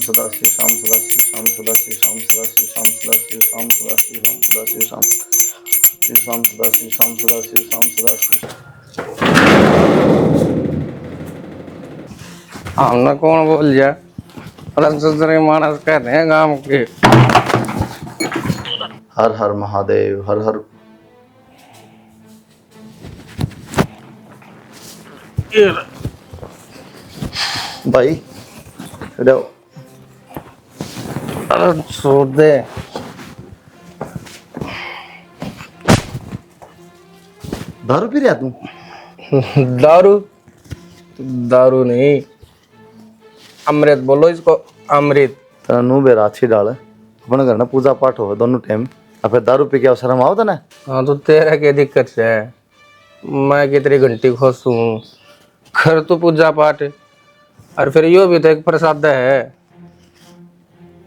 सदाशिव शाम सदाशिव शाम सदाशिव शाम सदाशिव शाम सदाशिव शाम सदाशिव शाम सदाशिव शाम शाम सदाशिव शाम सदाशिव शाम सदाशिव। हमने कौन बोल दिया? रसोदरी मानस कहते हैं गांव के। हर हर महादेव हर हर। भाई जाओ। अरे छोड़ दे। दारू पी रहा तू? दारू? दारू नहीं, अमृत बोलो इसको, अमृत। तेरा नू बेरा अच्छी डाल अपने घर ना पूजा पाठ हो दोनों टाइम, और फिर दारू पी के शर्म आओ ना। हाँ तो तेरा क्या दिक्कत है? मैं कितनी घंटी खुश हूँ, कर तो पूजा पाठ, और फिर यो भी तो एक प्रसाद है।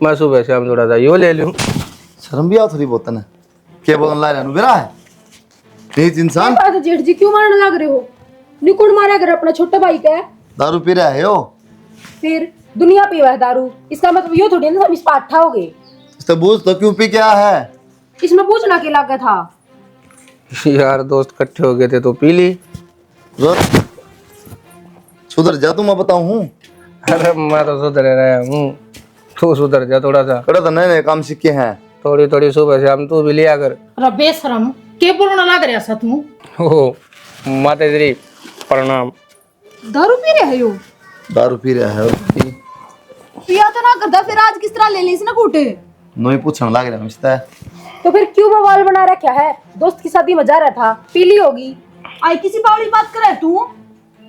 मैं सुबह शाम थोड़ा सा यो ले लूँ। शर्म भी आओ थोड़ी बहुत ना। क्या बोलने ला रहा है बेरा है तेज इंसान। तो जेठ जी क्यों मारने लग रहे हो? निकुण मारा कर अपना छोटा भाई का है। दारू पी रहा है हो? फिर दुनिया पीवा है दारू, इसका मतलब यो थोड़ी ना हम इस पाठा हो गए। तो बूझ तो क्यों पी क्या है? इसमें पूछना क्या लगा था? यार दोस्त इकट्ठे हो गए थे तो पी ली। सुधर जा तू, मैं बताऊं हूँ। अरे मैं तो सुधर रहा हूँ, तू सुधर जा थोड़ा सा। कड़ा तो नए नए काम सीखे हैं। थोड़ी थोड़ी सुबह शाम तू भी लिया कर। अरे बेशरम, के बोलना लग रहा सा तू? ओ माता श्री प्रणाम। दारू पी रहे हो? दारू पी रहा है पिया तो ना करता, फिर आज किस तरह ले ली इसने कूटे? नोई पूछने लग रहा है। तो फिर क्यों बवाल बना रखा है? दोस्त की शादी में जा रहा था, पी ली होगी। आई किसी बावली बात करे तू?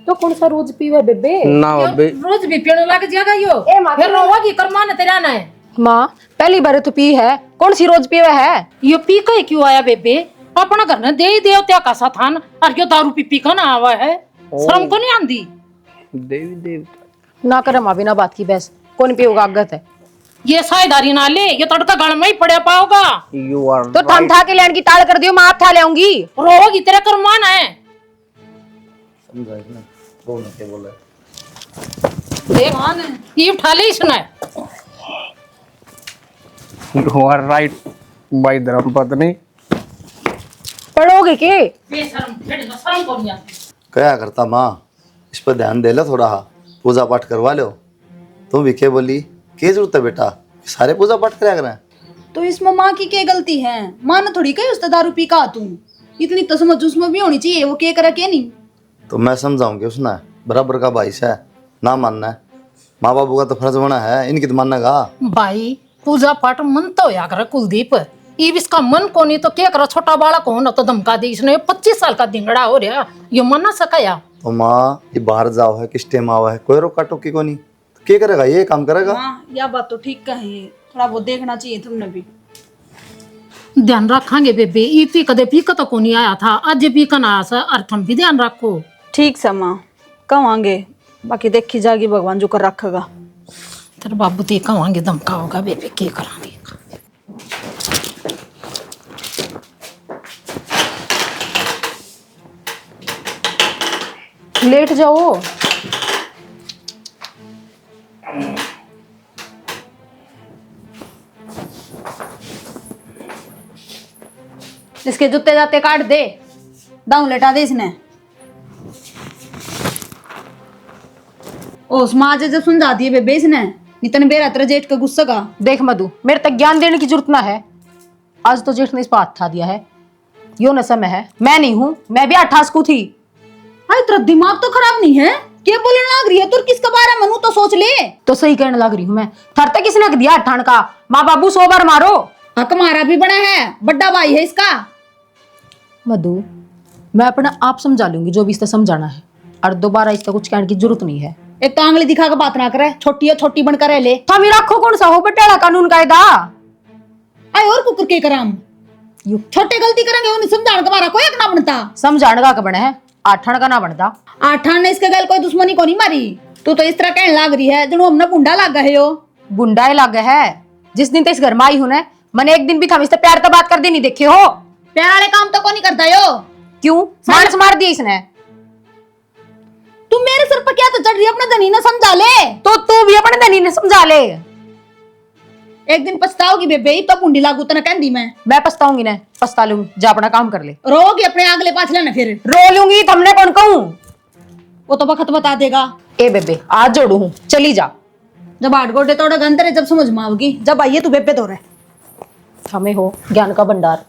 तो कौन सा रोज पीवे बेबे? ना बे रोज भी पीने लग जाएगा यो। ए माँ, फिर रोगी करमाने तेरा ना है। माँ पहली बार तो पी है, कौन सी रोज पीवे है? यो पी के क्यों आया बेबे? अपना घर ने दे देवत्या का सा थान, और क्यों दारू पी का ना आवा है? शर्म को नहीं आंदी? देवी देवता ना करे माँ, बिना बात की बहस। कौन पियोगा आगत है? ये साइदारी ना ले, ये तड़का गल में ही पड़े पाओगा। यू आर तो थम था के लैंड की टाल कर दियो, मैं आप था ले आऊंगी। रोगी तेरा करमान है। समझा बोल क्या बोल रहा है। देख ये उठा ले इसने। यू आर राइट भाई धर्म पत्नी। पढ़ोगे के? बेशरम, शर्म को नहीं आती। क्या करता माँ, इस पर ध्यान दे लो थोड़ा, पूजा पाठ करवा लो। तुम भी क्या बोली, क्या जरूरत है बेटा, सारे पूजा पाठ कराया करें। तो इसमें माँ की क्या गलती है? माँ ने थोड़ी कही उसने दारू पी का तू, इतनी तो समझ उसमें भी होनी चाहिए। वो क्या करा क्या नहीं? तो मैं समझाऊंगी उसने, बराबर का भाई है ना मानना है। माँ बाबू का तो फर्ज बना है, इनकी तो मानना का। भाई पूजा पाठ मन तो होया करे कुलदीप, ये इसका मन को नहीं तो क्या करो? छोटा बालक हो ना तो धमका दी इसने। 25 साल का दिंगड़ा हो रहा, ये मन ना सकाया। तो माँ ये बाहर जाओ है, किस टाइम आओ है, कोई रोका टोकी को नहीं, तो क्या करेगा, ये काम करेगा। हाँ यह बात तो ठीक कही, थोड़ा बहुत देखना चाहिए तुमने भी। ध्यान रखेंगे बेबे, ये पी कदे पी का तो को नहीं आया था, आज पी का ना आया सा, और तुम भी ध्यान रखो। ठीक सा माँ, कवांगे, बाकी देखी जाएगी भगवान जो कर रखेगा। तेरे बाबू ते कवांगे धमका होगा बेबे, क्या करांगे। लेट जाओ। इसके जूते जाते काट दे, दाऊ लेटा दे इसने। ओ माँ जब सुलझा दिए बेबे इसने, नितन बेरा तेरा जेठ का गुस्सा का। देख मधु, मेरे तक ज्ञान देने की जरूरत ना है। आज तो जेठ ने इस पर हाथ था दिया है, यो नशा में है, मैं नहीं हूँ। मैं भी 28 को थी। अरे तेरा दिमाग तो खराब नहीं है? क्या बोलने लग रही है तू? किसका बारे में मनू तो सोच ले। तो सही कहने लग रही हूँ मैं। थर तक किसने दिया अठान का? माँ बाबू 100 बार मारो। हक मारा भी बड़ा है, बड़ा भाई है इसका। मधु मैं अपना आप समझा लूंगी जो भी इससे समझाना है, और दोबारा इसका कुछ कहने की जरूरत नहीं है। एक तो आंगली दिखा के बात ना करे, छोटी है छोटी बनकर रह ले। तो मेरा रखो कौन सा हो बटेड़ा कानून कायदा। आए और कुकर के कराम छोटे गलती करेंगे उन्हें समझाने का मारा कोई एक ना बनता। समझाने का बने है, आठन का ना बनता। आठान ने इसके गल कोई दुश्मनी को नहीं मारी। तू तो इस तरह कहने लाग रही है जनो हमने बुंडा लाग गए हो। बुंडा ही लागे है। जिस दिन तो इस घर में आई हूं ना, मैंने एक दिन भी था इससे प्यार तो बात कर दी नहीं देखे हो। प्यार वाले काम तो को नहीं करता यो। क्यों? मार मार दिया इसने। तू मेरे सर पर क्या तो चढ़ रही है? अपने धनी ने समझा ले। तो तू भी अपने धनी ने समझा ले। एक दिन पछताओगी बेबे, तो कुंडी लागू तना कहंदी मैं पछताऊंगी ना, पछता लूंगी, जा अपना काम कर ले। रोगी अपने आगले पाछले ना फिर रो लूंगी, तुमने कौन कहूं? वो तो वक्त बता देगा। ए बेबे आज जोड़ू हूँ, चली जा। जब आठ गोडे तोड़ा गंतरे जब समझ में आओगी, जब आइए तू बेबे तो रहे। हमें हो ज्ञान का भंडार।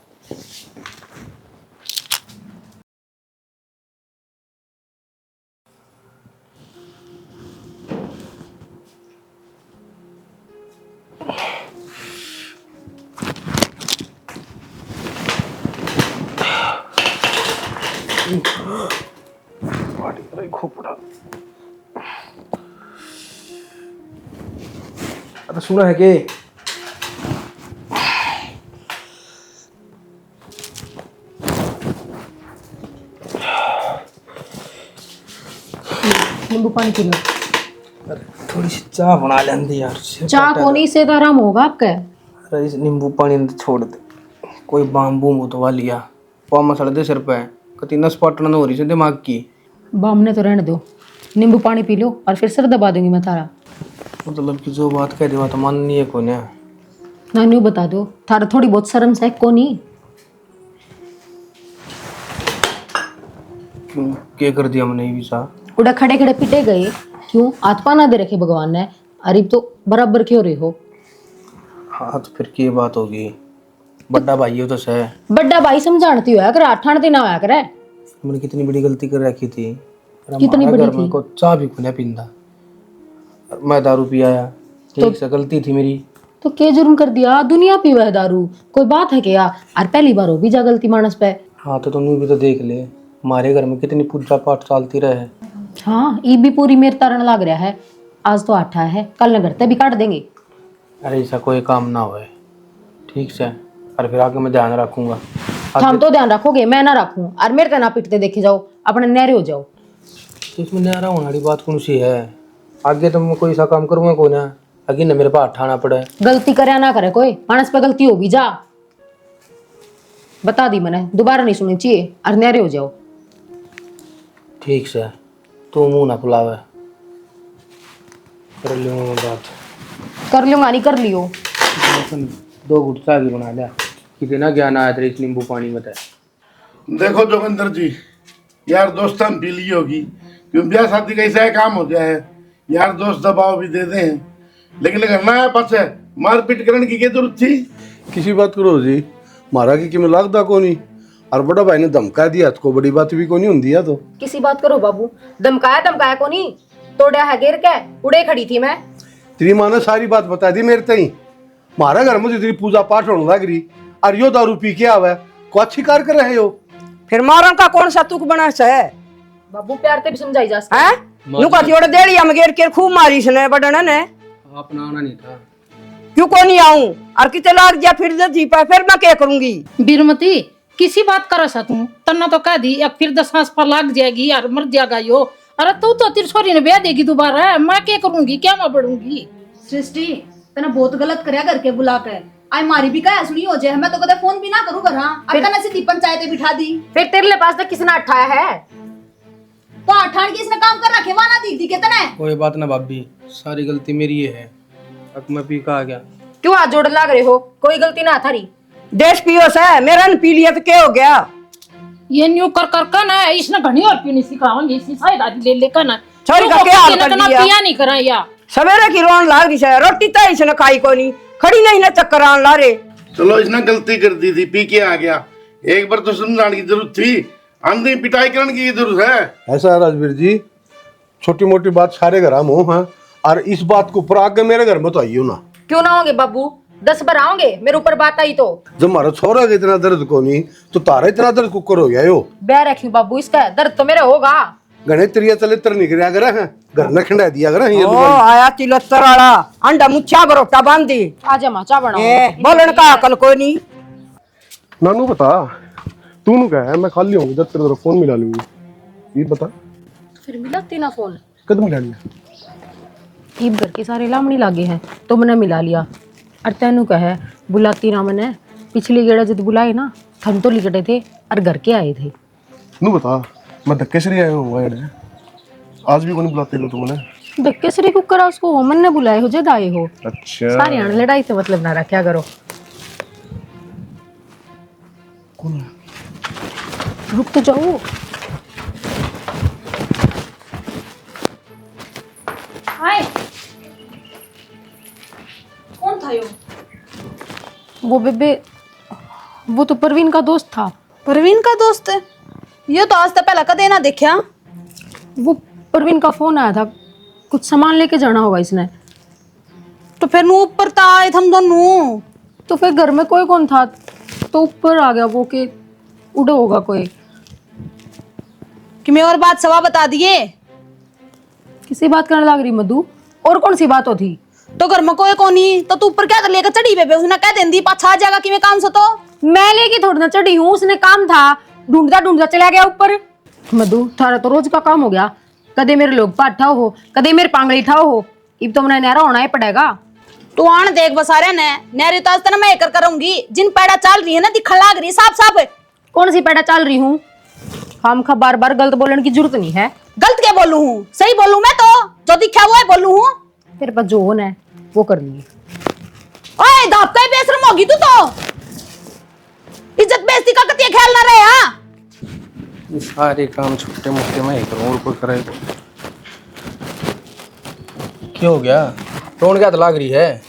खोपड़ा अरे सुना है कि नींबू पानी पी लो। अरे थोड़ी सी चाय बना लेंदी यार। चाह कोनी से तो आराम होगा आपका। अरे इस नींबू पानी में छोड़ दे, कोई बाम्बू मुतवा लिया पाव मसड़ दे सिर पे, कति नस पाटन हो रही से दिमाग की। बामने तो रहने दो, नींबू पानी पी लो और फिर सिर दबा दूंगी मैं तारा। मतलब कि जो बात कह दी तो मान नहीं है को ने। नानू बता दो, थारा थोड़ी बहुत शर्म से को नहीं? क्यों क्या कर दिया मैंने भी सा? उड़ा खड़े खड़े पिटे गए, क्यों आत्मा ना दे रखे भगवान ने? अरीब तो बराबर क्यों रहे हो? हाँ तो फिर क्या बात होगी, बड़ा भाई हो तो सह। बड़ा भाई समझाती होया कर, ठाणती ना होया करे। मैंने कितनी बड़ी गलती कर रखी थी। कितनी बड़ी थी? को चाय भी खुना पींदा, मैं दारू पी आया, ठीक से गलती थी मेरी। तो क्या जुर्म कर दिया? दुनिया पीवा है दारू, कोई बात है क्या? और पहली बार हो भी जा गलती मानस पे। हाँ तो तुम भी तो देख ले, हमारे घर में कितनी पूजा पाठ चलती रहे। हाँ ई भी पूरी मेरे तारण लग रहा है। आज तो 8 है, कल न करते भी काट देंगे। अरे ऐसा कोई काम ना होए, ठीक से। और फिर आगे मैं ध्यान रखूंगा। हम तो ध्यान रखोगे, मैं ना रखूं। और मेरे तना पिटते देखे जाओ, अपने नहरे हो जाओ। तो इसमें न्यारा होने वाली बात कौन सी है? आगे तो मैं कोई सा काम करूंगा कोई ना, आगे न मेरे पास ठाना पड़े। गलती करे ना करे कोई, मानस पे गलती हो भी जा, बता दी मैंने, दोबारा नहीं सुननी चाहिए। और नहरे हो जाओ। ठीक से, तू मुंह ना फुलावे, कर लूंगा मैं बात। कर लूंगा नहीं कर लियो। 2 घुट चाय की बना लिया, कितना ज्ञान आया तेरे इस नींबू पानी में। देखो जोगिंदर जी, यार दोस्तान पी ली होगी, क्यों ब्याह शादी का ऐसा काम हो गया है, यार दोस्त दबाव भी दे दे हैं, लेकिन करना है पास है मारपीट करने की क्या जरूरत थी? किसी बात करो जी, मारा की मैं लागदा को नहीं, और बड़ा भाई ने धमका दिया तो बड़ी बात भी को नहीं होती है। तो किसी बात करो बाबू, धमकाया को नहीं, तोड़ा है गिर के उड़े खड़ी थी मैं। तेरी माँ ने सारी बात बता दी मेरे तई। मारा घर में तेरी पूजा पाठ होने लग रही, और यो दारू पी के आवे को अच्छी कार कर रहे हो। फिर मारा का कौन सा तुक बना है? बाबू प्यार से भी समझाई जा सकती हैं? नुका जोड़ देड़िया में घेर के खूब मारी इसने बड़ने ने। अपना आना नहीं था, क्यों को नहीं आऊं? और कितने लाग गया फिर जी पर, फिर मैं क्या करूंगी? बीरमती किसी बात कर सा तू, तन्ना तो कह दी अब फिर 10 सांस पर लाग जाएगी यार, मर जाएगा यो। अरे तू तो तिरछोरी ने ब्याह देगी दोबारा, मैं क्या करूंगी, क्या मैं पढ़ूंगी? सृष्टि तना बहुत गलत करया करके बुला के आई मारी भी क्या सुनी हो जाए, मैं तो कदे फोन भी ना करूं घर। अब तना सीधी पंचायत बिठा दी, फिर तेरे पास तक किसने अठाया है? तो अठान की इसने काम कर रखे वाना दी दी कितने। कोई बात ना भाभी, सारी गलती मेरी है। अब मैं पी का आ गया। क्यों हाथ जोड़ लाग रहे हो? कोई गलती ना थारी। देश पियो से मेरा न पी लिया तो क्या हो गया? ये न्यू कर ना इसने घनी और पीनी सिखाऊंगी, इसकी साइड ले लेकर ना छोरी का क्या हाल कर दिया? पिया नहीं करा या सवेरे की रोन लाग रही है, रोटी तो इसने खाई को नहीं, खड़ी नहीं ना चक्कर आन ला रे। चलो इसने गलती कर दी थी, पी के आ गया, एक बार तो समझाने की जरूरत थी, आंधी पिटाई करने की जरूरत है? ऐसा है राजवीर जी, छोटी मोटी बात सारे घर में हो, हाँ, और इस बात को ऊपर आके मेरे घर में तो आइयो ना। क्यों ना होंगे बाबू, 10 बार आओगे मेरे ऊपर बात आई तो। जब हमारा छोरा का इतना दर्द को नहीं, तो तारा इतना दर्द कुकर हो गया यो। बैर रखी बाबू, इसका दर्द तो मेरे होगा। गणे त्रिया तले तर निकलिया करे हैं, घर न खंडा दिया करे ये ओ आया तिलत्तर वाला अंडा मुच्छा बरोटा बांधी। आजा माचा बनाओ। बोलन का अकल कोई नहीं। नानू बता, तू नु कह मैं खाली होंगी जब तेरे फोन मिला लूंगी, ये बता। फिर मिलाती ना फोन, कदम मिला लिया? ईब घर के सारे लामड़ी लागे हैं तो मैंने मिला लिया। और तेनू कहे बुलाती ना मैंने, पिछली गेड़ा जब बुलाए ना थम तो लिकटे थे और घर के आए थे। नू बता, मैं धक्के से नहीं आया हूँ, आज भी कौन बुलाते हो तुमने? धक्केसरी कुकर उसको ओमन ने बुलाए हो जद आए हो। अच्छा सारे आने लड़ाई से मतलब ना रखा करो। रुक तो जाओ। हाय, कौन था यो? वो बेबे, वो तो परवीन का दोस्त था। परवीन का दोस्त है? ये तो आज तक पहला कदे ना देखा। वो परवीन का फोन आया था, कुछ सामान लेके जाना होगा इसने। तो फिर नू ऊपर ता आए हम दोनों। तो फिर घर में कोई कौन था, तो ऊपर आ गया वो कि उड़ा होगा कोई। कि मैं और बात सवा बता दिए। किसी बात करने लग रही मधु, और कौन सी बात होती? तो घर में कोई कोनी तो तू ऊपर क्या कर लेकर चढ़ी बेबे? उसने कह देंदी पाछा आ जाएगा कि मैं काम से तो। मैं लेके थोड़ी ना चढ़ी हूँ, उसने काम था, ढूंढता ढूंढता चला गया ऊपर। मधु थारा तो रोज का काम हो गया, कदे मेरे लोग पाठ ठाओ हो, कदे मेरे पांगड़ी ठाओ हो। इब तो मैंने न्यारा होना ही पड़ेगा। तू आन देख बसारे ने नेरी तो आज तक मैं कर करूंगी। जिन पैड़ा चल रही है ना दिखा लाग रही साफ साफ। कौन सी पैड़ा चल रही हूँ? हम खा बार बार गलत बोलने की जरूरत नहीं है। गलत क्या बोलू हूँ? सही बोलू मैं तो, जो दिखा वो है बोलू हूँ। तेरे पास जो होना है वो कर ली। ओए दापका बेशरम होगी तू तो। इज्जत बेइज्जती का कतिया ख्याल ना रहे। हाँ ये सारे काम छोटे मोटे मैं ही करूँ और कोई करे तो। क्या हो गया? रोन क्या तो लाग रही है?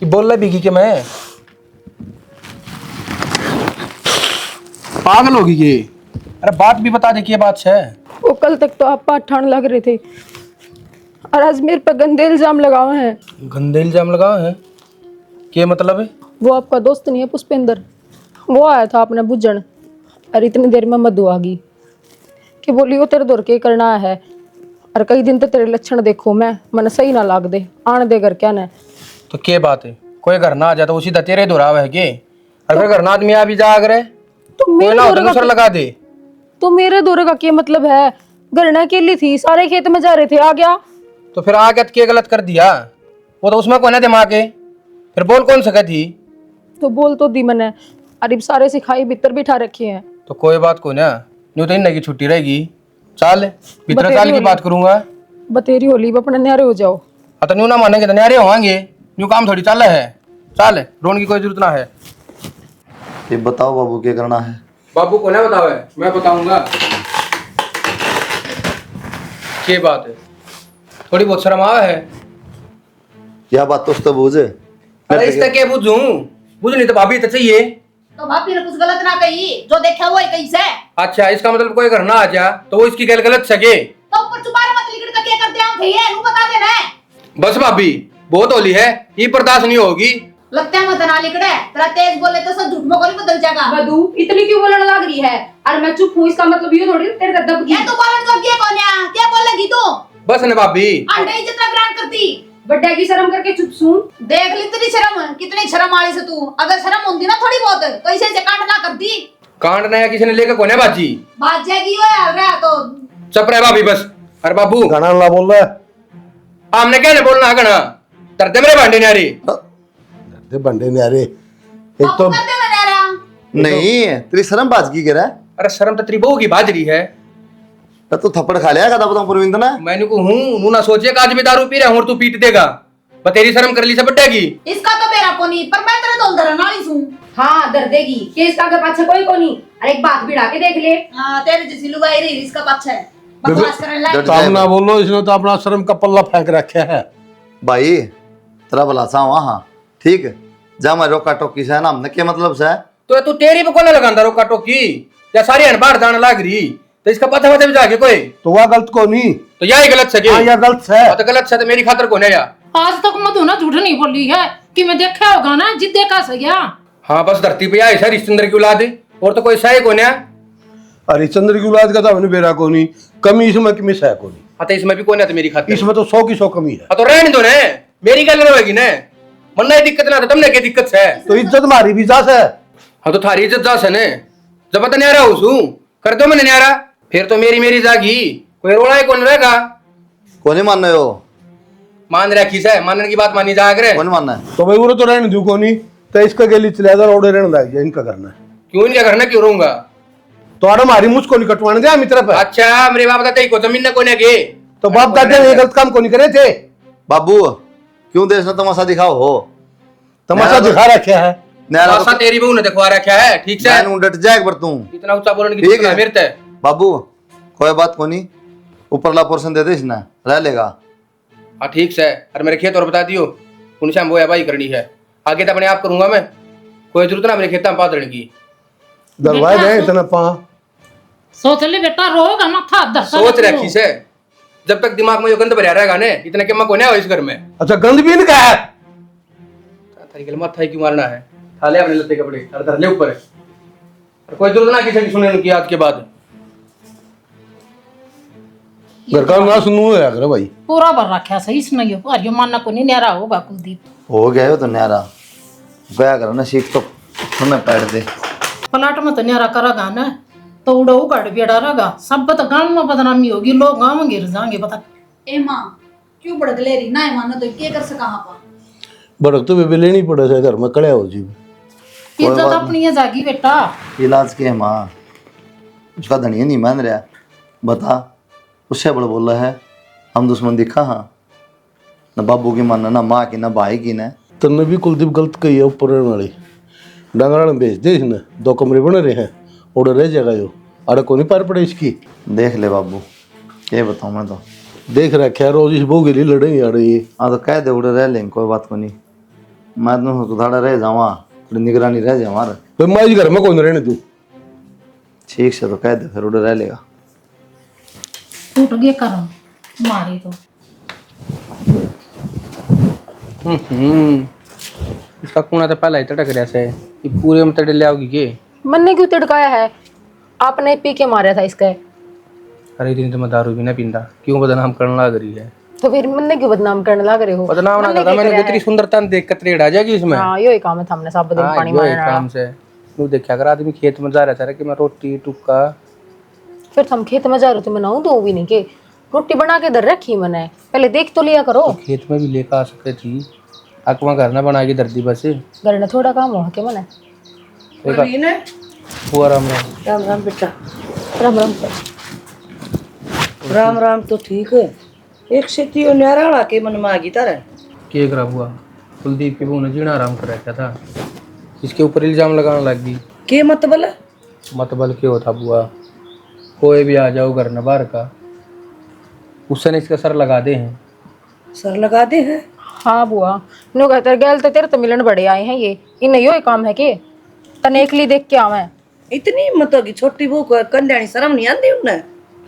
ये बोल रहा बिकी के मैं पागल होगी ये। अरे बात भी बता दे, क्या बात है? वो कल तक तो आप पाठ ठाण लग रहे थे और आज मेरे पर गंदे इल्जाम लगाए हैं। गंदे इल्जाम लगाए हैं? क्या मतलब है? वो आपका दोस्त नहीं है पुष्पेंद्र, वो आया था अपने बुझन, और इतनी देर में मधु आ गई कि बोली वो तेरे दौर के करना है, और कई दिन तो तेरे लक्षण देखो मैं मन सही ना लाग दे, आने दे कर क्या न। तो क्या बात है? कोई घर ना आ जाता उसी दा तेरे दोहराव है के? अगर घर ना आदमी आ भी जा अगर तो कोई मेरे ना हो दौरे तो का दूसरा लगा दे। तो मेरे दौरे का क्या मतलब है? गरना अकेली थी, सारे खेत में जा रहे थे, आ गया। तो फिर आके क्या गलत कर दिया? वो तो उसमें कौन है दिमाग के? फिर बोल कौन सका थी? तो बोल तो दी मैंने, अरे सारे सिखाई भीतर बिठा रखे हैं। तो कोई बात को ना, न्यू तो इन की छुट्टी रहेगी, चाल भीतर बतेरी साल की होली। बात करूंगा। बतेरी होली अपने न्यारे हो जाओ। हाँ तो न्यू ना मानेंगे तो न्यारे होंगे, न्यू काम थोड़ी चाल है। चाल रोन की कोई जरूरत ना है। ये बताओ बाबू क्या करना है? बाबू को ना बताओ है, मैं बताऊंगा। क्या बात है? थोड़ी बहुत शर्म आवा है? क्या बात तो बूझ। अरे इसका क्या बुझूं? बुझ नहीं तो भाभी तो चाहिए। तो भाभी ने कुछ गलत ना कही, जो देखा वो ही कही से। अच्छा इसका मतलब कोई घर ना आ जा तो वो इसकी गल गलत सके। तो ऊपर छुपारे मत लिखड़ का क्या करते हैं भैया, नू बता देना है। बस भाभी बहुत होली है, ये बर्दाश्त नहीं होगी। लगता है मत ना लिखड़े, तेरा तेज बोले तो सब झूठ में कोई बदल जाएगा। मधु इतनी क्यों बोलने लग रही है? और मैं चुप हूँ, इसका मतलब ये थोड़ी तेरे का दब ये तो बोलन तो क्या कोन्या, क्या बोलेगी तू? बस न भाभी। अंडे इज्जत ना ग्रहण करती। बड्डे की शर्म करके चुप सुन। देख ली तेरी शर्म, कितनी शर्म आली से तू। अगर शर्म होती ना थोड़ी बहुत तो इसे से कांड ना करती। कांड नया किसी ने लेकर कोने बाजी भाग जाएगी वो यार रहा तो। चुप रहे भाभी बस। अरे बाबू गाना ला बोल रहा है। हमने क्या नहीं बोलना गना तरते मेरे भांडे न्यारी। दे बंडे न्यारे एक बापू तो करते मैं रहा। नहीं तेरी शर्म बाज की करा है? अरे शर्म तो तेरी बहू की बाजरी है। तो तू थप्पड़ खा लिया कदा बताऊं परविंद ने? मैंने को हूँ नू ना सोचे कि आज भी दारू पी रहा हूँ और तू पीट देगा। पर तेरी शर्म कर ली से बड्डेगी। इसका तो मेरा कोनी, पर मैं तेरे दोल धरन वाली हूं। हाँ दर देगी कि इसका आगे पाछे कोई को नहीं। अरे एक बात बिड़ा के देख ले। हां तेरे जैसी लुगाई रही इसका पाछा है, बकवास करने लायक। काम ना बोलो, इसने तो अपना शर्म का पल्ला फेंक रखा है। भाई तेरा भला सा हुआ। हाँ ठीक है, जा मैं रोका टोकी से है ना, हमने क्या मतलब से? तो तू तेरी पे कोने लगांदा रोका टोकी या सारी अनबार जाने लाग रही तो इसका पता पता भी जाके कोई तो वह गलत को नहीं। तो यही गलत सके। हाँ यह गलत है। तो गलत से तो मेरी खातर कोने या। आज तक मधु ना झूठ नहीं बोली है कि मैं देखा होगा ना, जिद देखा सही। हाँ बस धरती पे आई सर हरिश्चंद्र की औलाद और तो कोई सही कोने। हरिश्चंद्र की औलाद का तो हमने बेरा को नहीं, कमी इसमें की मिस है को नहीं। हाँ तो इसमें भी कोने तो मेरी खातिर। इसमें तो 100 की 100 कमी है। हाँ तो रहने दो ने, मेरी गल रहेगी ने। मन नहीं दिक्कत ना तो तुमने क्या दिक्कत है? तो इज्जत हमारी भी जा है। हाँ तो थारी इज्जत जा से ने, जब पता न्यारा हूँ कर दो मैंने न्यारा, फिर तो मेरी जागी कोई रोड़ा ही कौन रहेगा। कौन मान रहे हो? मान रखी से मानने की बात मानी जा करे। कौन मानना है? तो भाई वो तो रहने दू को नहीं, तो इसका गेली चले जा रोड़े रहने लग जाए, इनका करना है। क्यों इनका करना क्यों रहूंगा? तो आड़ हमारी मुझको नहीं कटवाने दे मित्र पे। अच्छा मेरे बाप दादा को जमीन न कोने गे तो बाप दादा ये गलत काम को नहीं करे थे। बाबू क्यों देश में तमाशा दिखाओ हो? तमाशा दिखा रखा है। नहरा ऐसा तेरी बहू ने दिखवा रखा है ठीक से मैं डट जाए पर तू इतना ऊंचा बोलने की ठीक जरूरत है। मेरे ते बाबू कोई बात को नहीं, ऊपरला पोर्शन दे दे इसने, रह लेगा। हाँ ठीक से। और मेरे खेत और बता दियो उनसे हम वो भाई करनी है, आगे तो अपने आप करूंगा मैं, कोई जरूरत ना मेरे खेत में पादड़ की। दरवाए बेटा, रहे इतना पा सोच ले बेटा, रोगा माथा दर्द सोच रखी से जब तक दिमाग में ये गंद भरा रहेगा ने इतना के को नहीं हो इस घर में। अच्छा गंद भी नहीं का है। तरीके माथा ही क्यों मारना है, खा ले अपने लत्ते कपड़े और धर ले ऊपर, और कोई जरूरत ना किसी की सुनने की आज के बाद। घर का ना सुनू है अगर भाई पूरा भर रखा सही इसने ये और ये मानना को नहीं न्यारा होगा कुलदीप। हो गया हो तो न्यारा गया करो ना, सीख तो तुम्हें पैर दे। प्लाट में तो न्यारा करेगा ना तो उड़ा उगाड़ बेड़ा रहेगा, सब तो गांव में बदनामी होगी, लोग गांव में गिर जाएंगे। बता ए माँ क्यों भड़क ले रही ना है मानो तो क्या कर सका आपा। बड़क तो बेबे लेनी पड़े से घर में कड़े हो जी। इज्जत अपनी है जागी बेटा। इलाज के है माँ, उसका धनिया नहीं मान रहा, बता उससे बड़ा बोल रहा है हम दुश्मन दिखा। हाँ न बाबू की मानना, ना माँ की, ना भाई की, ना तन्ने भी कुलदीप गलत कही है ऊपर वाली डांगरा ने बेच दे इसने, 2 कमरे बने रहे हैं और रह जाएगा यो अरे को नहीं पार पड़े इसकी। देख ले बाबू, ये बताऊँ मैं तो देख रखा है रोज इस बहू के लिए लड़ेंगे अरे ये। हाँ तो कह दे उड़े रह लेंगे, कोई बात को नहीं, मैं तो उधाड़ा रह जाऊँ, थोड़ी निगरानी रह जाए हमारा। तो मैं इस घर में कौन रहने तू। ठीक से तो कह दे फिर उड़े रह लेगा। टूट गए करम मारे तो इसका कूना तो पहला ही तटक रहा से, ये पूरे में तड़े ले आओगी के। मन ने क्यों तिड़काया है, आपने पी के मारा था इसका। अरे दिन तो मैं दारू भी ना पींदा, क्यों बदनाम करने लग रही है। तो फिर मन ने क्यों बदनाम करने लग रहे हो। बदनाम ना मन ने करता, क्या मैंने करा इतनी है? सुंदरता देख कर त्रेड़ आ जाएगी इसमें। हाँ यो ही काम है हमने सब दिन हाँ, पानी यो ही मारना। काम से तू देखा कर आदमी खेत में जा रहा था कि मैं रोटी टुक्का। फिर तुम खेत में जा रहे हो तो बनाऊं दो भी नहीं के, रोटी बना के इधर रखी मैंने, पहले देख तो लिया करो। तो खेत में भी लेकर आ सकते थी, अकवा घर ना बना के दर्दी बस घर में थोड़ा काम हो के मैंने। वो आराम है। राम राम बेटा। राम राम। राम राम तो ठीक है। एक सेती और न्यारा के मन में आ गई तारा के करा हुआ कुलदीप की बहू ने जीना आराम कर रखा था, इसके ऊपर इल्जाम लगाने लग गई। के मतलब मतबल क्या होता बुआ, कोई भी आ जाओ घर न बाहर का उससे ने इसका सर लगा दे हैं। सर लगा दे हैं। हाँ बुआ नो कहते गैल तो तेरे तो मिलन बड़े आए हैं ये, इन यो ही काम है के तने एकली देख के आवे। इतनी हिम्मत होगी छोटी बहू को कंध्याणी शर्म नहीं आती उन्हें।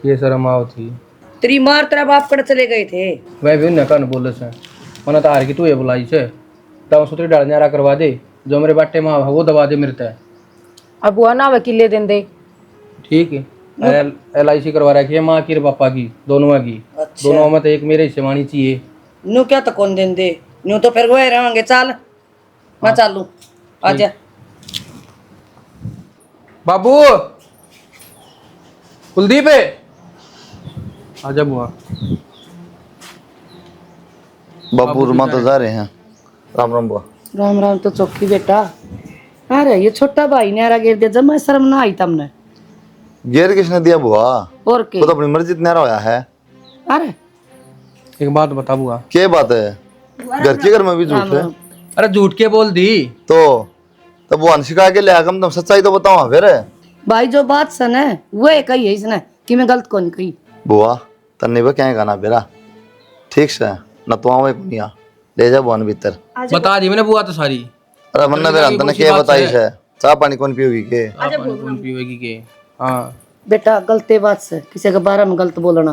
ये शर्म आओ थी, तेरी मार तेरा बाप कड़ चले गए थे। वह भी उन्हें कौन बोले से मना तो हार की तू ये बुलाई से तो सूत्री डाल न्यारा करवा दे, जो मेरे बाटे माँ वो दबा दे मेरे तय। अब बुआ ना वकीले दिन दे। ठीक है LIC करवा रखी है माँ की और पापा की, दोनों की। अच्छा। दोनों में तो एक मेरे हिस्से मानी चाहिए। न्यू क्या तो कौन दिन दे, न्यू तो फिर वही रहेंगे। चल मैं चालू आजा। बाबू कुलदीप है आजा बुआ। बाबू रुमा तो जा रहे हैं। राम राम बुआ। राम राम तो चौकी बेटा। अरे ये छोटा भाई न्यारा गिर दिया, जब मैं शर्म ना आई तमने। गेर किसने दिया बुआ? और के वो तो अपनी मर्जी न्यारा होया है। अरे एक बात बता बुआ। क्या बात है, घर के घर में भी झूठ है? अरे झूठ के बोल दी तो तब वो अनशिका के ले कम तुम सच्चाई तो बताओ फिर। भाई जो बात सन है वो कही है इसने कि मैं गलत कौन कही। बुआ तन्ने वो क्या गाना बेरा ठीक से न तो आओ कुनिया ले जा बुआ भीतर। बता दी मैंने बुआ तो सारी। अरे मन्ना बेरा तने क्या बताई है, चाह पानी कौन पियोगी के? कौन पीवेगी के? हाँ बेटा गलते बात से किसी के बारे में गलत बोलना।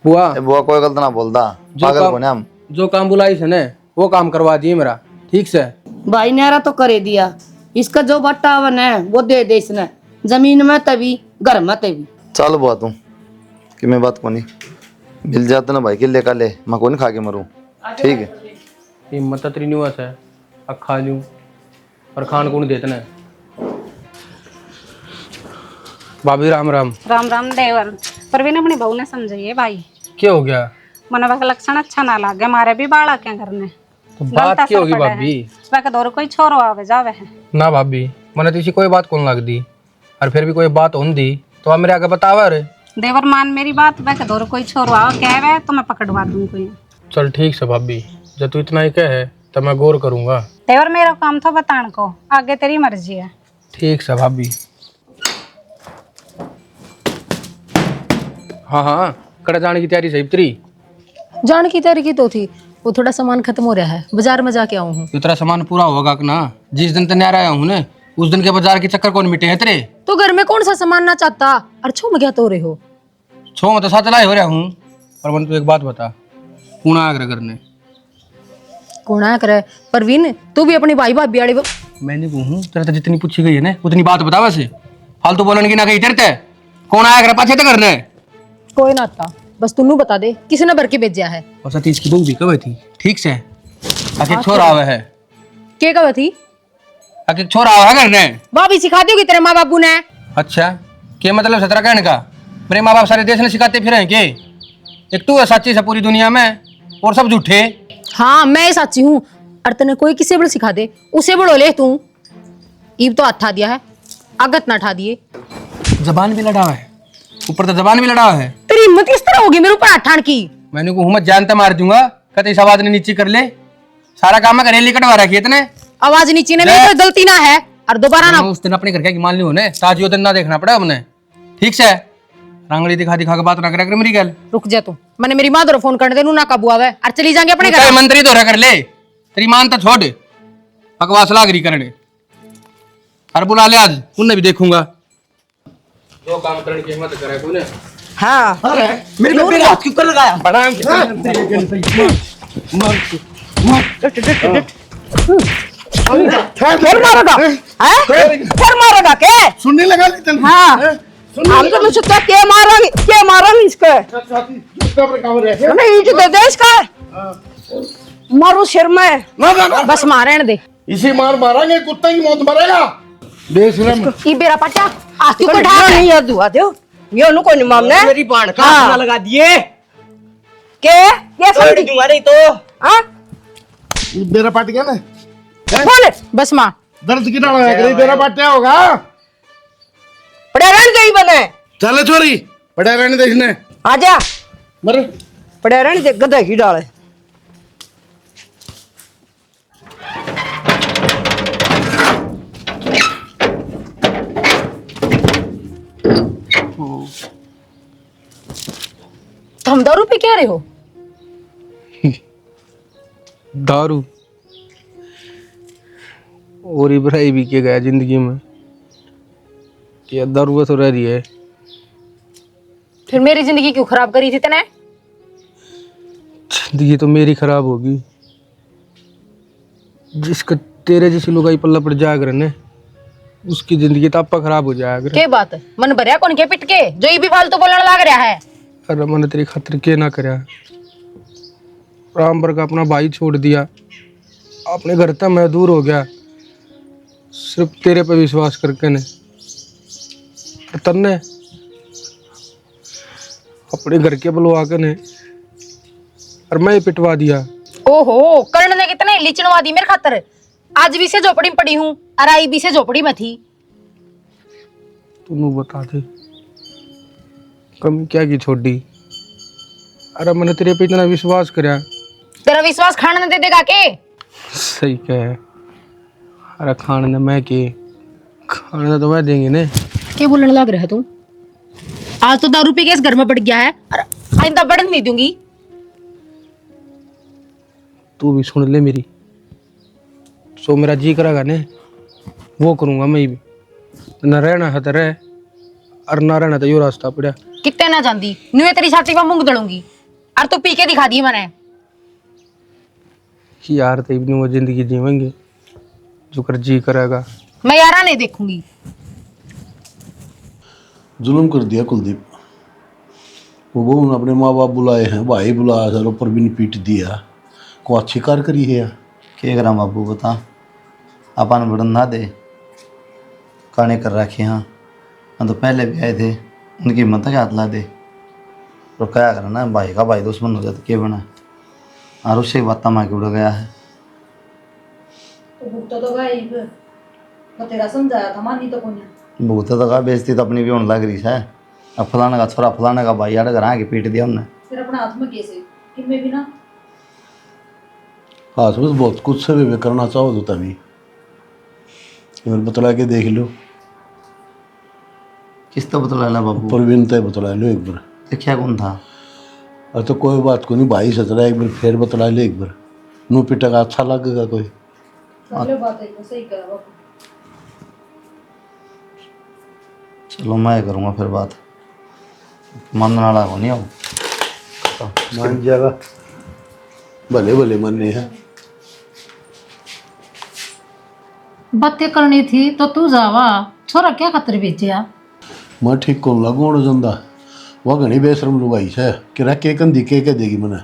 बुआ ए बुआ कोई गलत ना बोलता, पागल कोने हम। जो काम बुलाई से ने वो काम करवा दिए मेरा ठीक से। भाई न्यारा तो करे दिया, इसका जो बट्टावन है वो दे दे इसने, जमीन में तभी घर में तभी। चल बुआ तू कि मैं बात कोनी मिल जाता ना भाई के ले का ले, मैं कौन खा के मरूं। ठीक है हिम्मत तेरी न्यूस है खा लूं और खान कौन देते ना। भाभी राम राम। राम राम देवर। परवीन अपनी बहू ने समझाइए भाई, क्या हो गया? मन का लक्षण अच्छा ना लगे, मारे भी बाड़ा क्या करने। तो बात क्या होगी भाभी? उसका दौर कोई छोरो आवे जावे है ना भाभी मैंने तो इसी कोई बात कौन लग दी, और फिर भी कोई बात होन दी तो अब मेरे आगे बतावा रे। देवर मान मेरी बात, वह दौर कोई छोरवा कह रहा है तो मैं पकड़वा दूंगी। चल ठीक से भाभी, जब तू इतना ही कहे तो मैं गौर करूंगा। देवर मेरा काम था बताने को, आगे तेरी मर्जी है। ठीक से भाभी। हाँ हाँ, कड़ा जाने की तैयारी सही तेरी। जान की तैयारी की तो थी, वो थोड़ा सामान खत्म हो रहा है, बाजार में जाके आऊँ हूँ। तो तेरा सामान पूरा होगा कि ना? जिस दिन तेरे आया हूँ ना, उस दिन के बाजार के चक्कर कौन मिटे हैं तेरे? तो घर में कौन सा सामान ना चाहता, और छो में क्या तो रहे हो? छो में तो साथ लाई हो रहा हूँ। पर मन तू एक बात बता, कौन आया घर करने? कौन आया करे? परवीन, तू भी अपनी भाई भाभी वाली मैंने कहूँ तेरे तो जितनी पूछी गई है ना उतनी बात बता। वैसे फालतू बोलने की ना कही तेरे। कौन आया करे पाछे तो करने? कोई ना आता, बस तू बता दे किसने भर के भेजा है। और सतीश की बहू भी कब थी? ठीक से आखिर छोरा आवे है। के कब थी? आखिर छोरा आवे है करने। भाभी सिखा दोगी तेरे माँ बाबू ने? अच्छा, क्या मतलब सतरा कहने का? मेरे माँ बाप सारे देश ने सिखाते फिर हैं के? एक तू है सच्ची से पूरी दुनिया में, और सब झूठे। हाँ मैं सच्ची हूँ, और तने कोई किसे बड़ सिखा दे उसे बड़ो ले तू। ईब तो हाथ ठा दिया है, आगत ना ठा दिए। जबान भी लड़ा है, ऊपर तो जबान भी लड़ा है। तेरी हिम्मत किस तरह होगी मेरे ऊपर हाथ ठान की? मैंने को हिम्मत जानता मार दूंगा, कहते इस आवाज ने नीचे कर ले। सारा काम मैं घरेली कटवा रखी है इतने। आवाज नीचे ने मेरी कोई गलती ना है, और दोबारा ना। उस दिन अपने घर की मान ली होने, ताज यो दिन ना देखना पड़ा हमने। ठीक से रांगड़ी दिखा दिखा के बात ना करे मेरी गल। रुक जा तू, मैंने मेरी माँ दो फोन कर दे ना काबू आवे, और चली जाएंगे अपने घर। मंत्री तो कर ले, तेरी मान तो छोड़, बकवास लागरी करने। अरे बुला ले आज, उन्हें भी देखूंगा। दो काम करने की हिम्मत करे तूने। हाँ मेरे पे हाथ क्यों कर लगाया? बड़ा फिर मारेगा? हैं? फिर मारेगा के? सुनने लगा ली चल। हाँ हम तो मुझे तो के मारेंगे इसके? नहीं दे दे इसका, मारो सिर में। ना ना ना, बस मारे दे, इसी मार मारेंगे, कुत्ते की मौत मरेगा। बेशरम। ई बेरा पटा आ तू तू को को ढा नहीं याद हुआ दो ये नु कोई मामला मेरी बाण का हाँ। अपना लगा दिए के ये छोड़ समझी दूंगा नहीं तो। हां बेरा पाट गया ना, बोले बस मां दर्द की डाला है, बेरा पाटिया होगा। पड़े रहन गई बने चले छोरी, पड़ा रहने दे इसने। आजा मरे पड़े रहन दे गधा ही डाले। तुम दारू पी क्या रहे हो? दारू और ही बुराई भी किया गया जिंदगी में, क्या दारू तो रह रही है। फिर मेरी जिंदगी क्यों खराब करी थी तने? जिंदगी तो मेरी खराब होगी, जिसका तेरे जैसी लुगाई पल्ला पड़ जाया करने उसकी जिंदगी तो आपा खराब हो जाएगा। के बात मन भरिया कौन के पिट के जो ये भी फालतू बोलने लग रहा है? अरे मैंने तेरी खातिर के ना करया, रामबर का अपना भाई छोड़ दिया, अपने घर तक मैं दूर हो गया सिर्फ तेरे पे विश्वास करके ने। और तन्ने अपने घर के बुलवा के ने और मैं पिटवा दिया। ओहो कर्ण ने कितने लीचनवा दी मेरे खातर। आज भी से झोपड़ी में पड़ी हूँ और आई भी से झोपड़ी में थी। तू बता दे कमी क्या की छोड़ी? अरे मैंने तेरे पे इतना विश्वास करया। तेरा विश्वास खाने न दे देगा के? सही कह है। अरे खाने ने मैं के खाने तो मैं देंगे ने। क्या बोलने लग रहा है तू? आज तो दारू पी के इस घर में पड़ गया है और आइंदा बढ़न नहीं दूंगी। तू भी सुन ले मेरी, सो मेरा जी करेगा ने वो करूंगा मैं भी। न रहना है तो रह और ना रहना तो यो रास्ता पड़ा। कितने ना जानती न्यू तेरी छाती पर मूंग दड़ूंगी और तू पी के दिखा दी मैंने। यार तो इतनी वो जिंदगी जीवेंगे जो कर जी करेगा। मैं यारा नहीं देखूंगी। जुल्म कर दिया कुलदीप। वो बहू ने अपने माँ बाप बुलाए हैं, भाई बुलाया सर ऊपर भी नहीं पीट दिया को अच्छी कार करी है यार। के करा बाबू बता, अपन बढ़न ना दे काने कर रखे। हाँ हम तो पहले भी आए थे, उनकी हिम्मत के हाथ ला दे। तो क्या करना, भाई का भाई दुश्मन हो जाए तो क्या बना। और उससे बात माँ के उड़ गया है। तो भुगतो तो भाई मैं तेरा समझाया था, मानी तो कोनी। भूत तो का बेइज्जती तो अपनी भी होने लग रही है। अब फलाने का छोरा फलाने का भाई आड़े घर आके पीट दिया हमने। फिर अपना हाथ में कैसे कि मैं भी ना हाँ बस बहुत कुछ से भी करना चाहो तो तभी मेरे बतला के देख लो। किस तो बतला ला बाबू? परवीन तो बतला लो एक बार। देखिया कौन था? और तो कोई बात को नहीं भाई सच रहा है, एक बार फिर बतला ले एक बार। नू पिटा का अच्छा लगेगा कोई। कर लो बात है तो सही करा बाबू। चलो मैं करूँगा फिर बात, मानने वाला को नहीं हो। मान जाएगा, भले भले मन्ने हैं। बातें करनी थी तो तू जावा, छोरा क्या खातिर बेचिया? मैं ठीक कौन लगू उड़ जंदा वह घनी बेशरम लुगाई है कि रह के कंदी के देगी मने।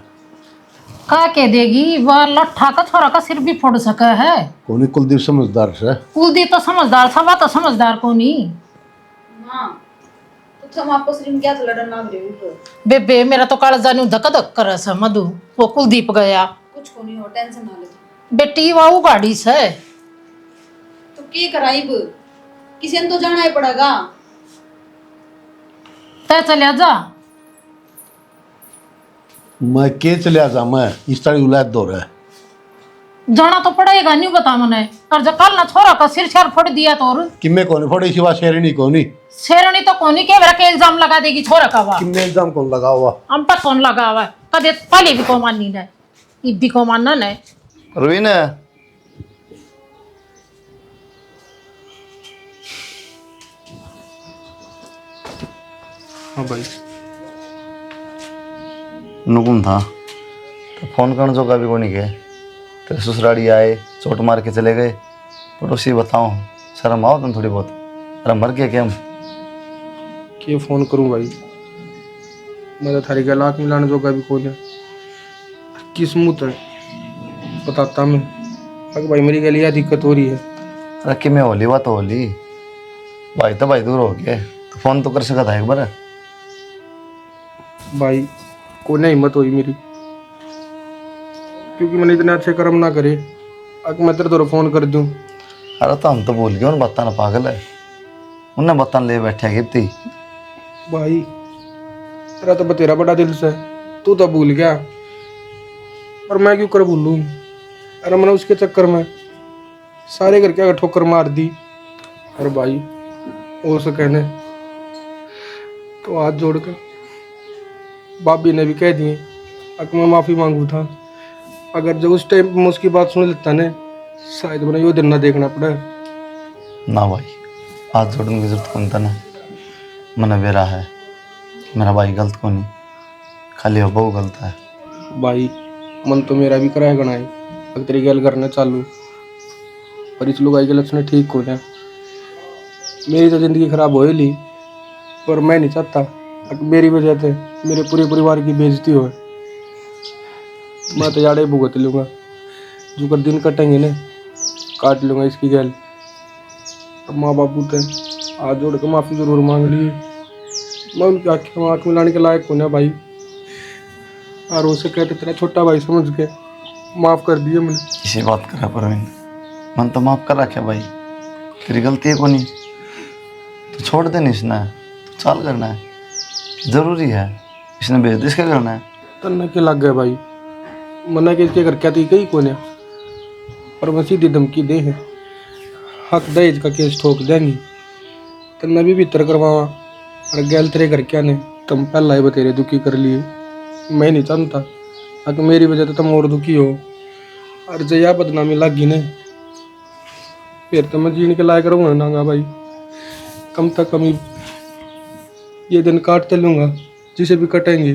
का के देगी? वह लट्ठा का छोरा का सिर भी फोड़ सका है। कौन कुलदीप समझदार है। कुलदीप तो समझदार था, वह तो समझदार को नहीं। हां तो तुम आपको सिर्फ क्या लड़न ना रहे हो? बेबे मेरा तो काला जानू धक धक कर सा मधु, वो कुलदीप गया। कुछ को नहीं हो, टेंशन ना ले। बेटी वाऊ गाड़ी से तो की कराइब किसी ने तो जाना ही पड़ेगा। तय चलिया जा। मैं के चलिया जा, मैं इस तरह उलाद दो रहा है। जाना तो पड़ेगा, नहीं बता मने। और जब कल ना छोरा का सिर छार फोड़ दिया तो और किम्मे कौन फोड़े सिवा शेरनी कोनी। शेरनी तो कोनी के के इल्जाम लगा देगी छोरा का। वा किम्मे इल्जाम कौन लगा हुआ? हम पर कौन लगा हुआ? कदे पहले भी को माननी है, ई भी को मानना है। परवीन हाँ भाई। नुकुम था तो फोन करने जो का भी को नहीं गए। तेरे ससुराली आए चोट मार के चले गए, पड़ोसी बताओ शर्म आओ तुम थोड़ी बहुत। अरे मर गया क्या हम? के फोन करूं भाई, मैं तो थारी गला आँख मिलाने जोगा भी कौन है। किस्मत है बताता मैं। अगर भाई मेरी गलिया दिक्कत हो रही है। अरे कि मैं होली बात तो होली, भाई तो भाई दूर हो गए तो फोन तो कर सका था एक बार। भाई को नहीं हिम्मत हुई मेरी, क्योंकि मैंने इतने अच्छे कर्म ना करे। अगर मैं तेरे तो फोन कर दूं। अरे तो हम तो भूल गए उन बताना पागल है, उन्हें बतान ले बैठे गिरती। भाई तेरा तो बतेरा बड़ा दिल से, तू तो भूल गया और मैं क्यों कर भूलूं। अरे मैंने उसके चक्कर में सारे घर के ठोकर मार दी। और भाई वो से कहने तो हाथ जोड़कर भाभी ने भी कह दिए अगर मैं माफ़ी मांगू था। अगर जो उस टाइम मैं उसकी बात सुन लेता ने, शायद मैंने यो दिन ना देखना पड़े। ना भाई हाथ जोड़ने की जरूरत कौन था ना, मैंने बेरा है मेरा भाई गलत को नहीं, खाली वो बहु गलत है। भाई मन तो मेरा भी कराया गना है अगर तेरी गल करना चालू, पर इस लुगाई के लक्षण ठीक हो जाए। मेरी तो ज़िंदगी खराब हो ही ली, पर मैं नहीं चाहता अगर मेरी वजह से मेरे पूरे परिवार की बेइज्जती हो। मैं तो याड़े भुगत लूँगा, जो कर दिन कटेंगे ना काट लूँगा इसकी गैल। अब माँ बापू थे हाथ जोड़ के माफ़ी ज़रूर मांग ली। मैं उनकी आँख मिलाने के लायक हूँ ना भाई, और उसे कहते तेरा छोटा भाई समझ के माफ़ कर दिए मैंने। इसी बात करा परवीन, मन तो माफ कर रखा भाई, तेरी गलती है को नहीं तो छोड़ देना। इसने तो चाल करना है जरूरी है, इसने भेज दे इसका करना है। तन्ना के लग गए भाई, मना के इसके घर क्या थी कहीं कोने, पर मैं सीधी धमकी दे है हक दहेज का केस ठोक देंगी। तन्ना भी भीतर करवावा और गैल तेरे घर क्या ने तुम पहला ही बतेरे दुखी कर लिए। मैं नहीं चाहता अगर मेरी वजह से तुम और दुखी हो और जया बदनामी लग गई ने, फिर तो मैं जीने के लायक रहूँगा नागा भाई। कम तक कम ये दिन काटते लूँगा जिसे भी कटेंगे।